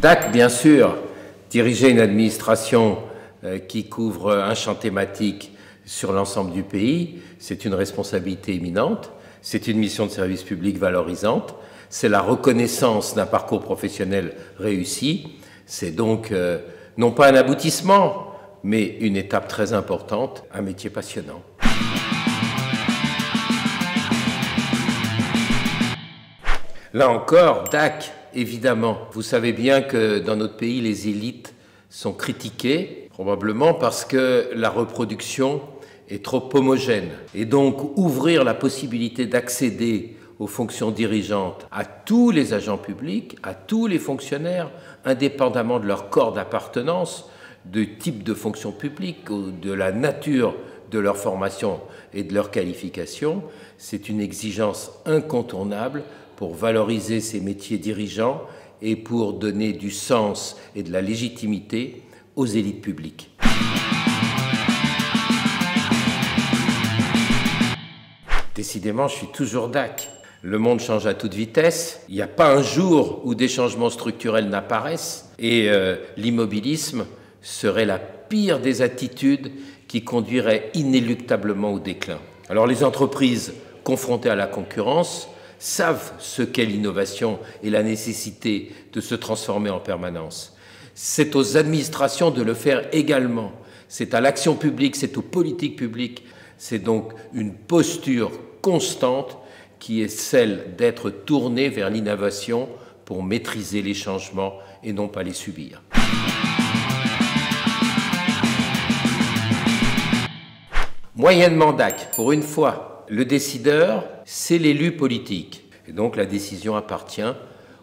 DAC, bien sûr, diriger une administration qui couvre un champ thématique sur l'ensemble du pays, c'est une responsabilité éminente, c'est une mission de service public valorisante, c'est la reconnaissance d'un parcours professionnel réussi, c'est donc non pas un aboutissement, mais une étape très importante, un métier passionnant. Là encore, DAC, évidemment. Vous savez bien que dans notre pays, les élites sont critiquées, probablement parce que la reproduction est trop homogène. Et donc, ouvrir la possibilité d'accéder aux fonctions dirigeantes à tous les agents publics, à tous les fonctionnaires, indépendamment de leur corps d'appartenance, du type de fonction publique, de la nature de leur formation et de leur qualification, c'est une exigence incontournable pour valoriser ces métiers dirigeants et pour donner du sens et de la légitimité aux élites publiques. Décidément, je suis toujours DAC. Le monde change à toute vitesse. Il n'y a pas un jour où des changements structurels n'apparaissent et l'immobilisme serait la pire des attitudes qui conduirait inéluctablement au déclin. Alors les entreprises confrontées à la concurrence savent ce qu'est l'innovation et la nécessité de se transformer en permanence. C'est aux administrations de le faire également. C'est à l'action publique, c'est aux politiques publiques. C'est donc une posture constante qui est celle d'être tournée vers l'innovation pour maîtriser les changements et non pas les subir. Moyennement DAC, pour une fois, le décideur, c'est l'élu politique. Et donc la décision appartient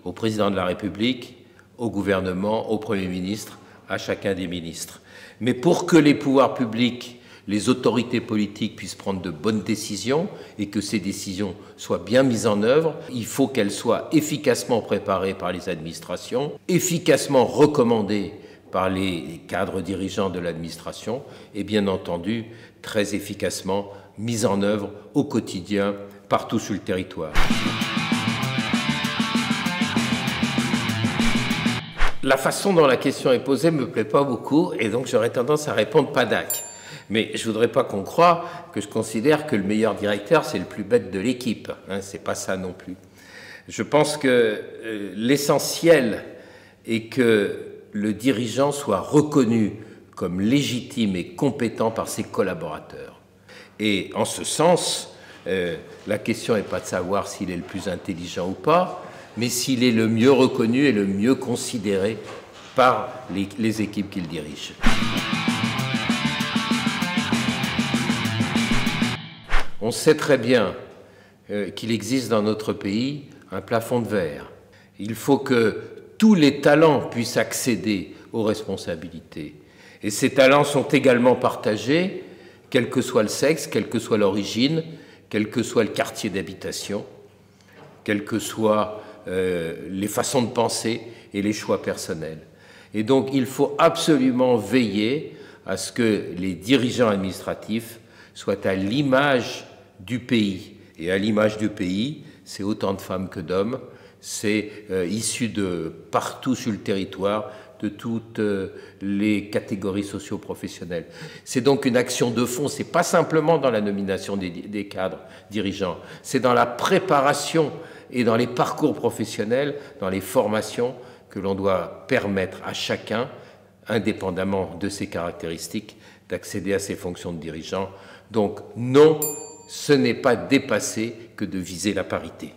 au président de la République, au gouvernement, au Premier ministre, à chacun des ministres. Mais pour que les pouvoirs publics, les autorités politiques puissent prendre de bonnes décisions et que ces décisions soient bien mises en œuvre, il faut qu'elles soient efficacement préparées par les administrations, efficacement recommandées par les cadres dirigeants de l'administration et bien entendu très efficacement mises en œuvre au quotidien partout sur le territoire. La façon dont la question est posée ne me plaît pas beaucoup et donc j'aurais tendance à répondre pas DAC. Mais je ne voudrais pas qu'on croie que je considère que le meilleur directeur, c'est le plus bête de l'équipe. C'est pas ça non plus. Je pense que l'essentiel est que le dirigeant soit reconnu comme légitime et compétent par ses collaborateurs. Et en ce sens, la question n'est pas de savoir s'il est le plus intelligent ou pas, mais s'il est le mieux reconnu et le mieux considéré par les équipes qu'il dirige. On sait très bien qu'il existe dans notre pays un plafond de verre. Il faut que tous les talents puissent accéder aux responsabilités. Et ces talents sont également partagés, quel que soit le sexe, quelle que soit l'origine, quel que soit le quartier d'habitation, quelles que soient les façons de penser et les choix personnels. Et donc il faut absolument veiller à ce que les dirigeants administratifs soient à l'image du pays. Et à l'image du pays, c'est autant de femmes que d'hommes, c'est issu de partout sur le territoire, de toutes les catégories socio-professionnelles. C'est donc une action de fond, c'est pas simplement dans la nomination des cadres dirigeants, c'est dans la préparation et dans les parcours professionnels, dans les formations que l'on doit permettre à chacun, indépendamment de ses caractéristiques, d'accéder à ces fonctions de dirigeant. Donc non, ce n'est pas dépassé que de viser la parité.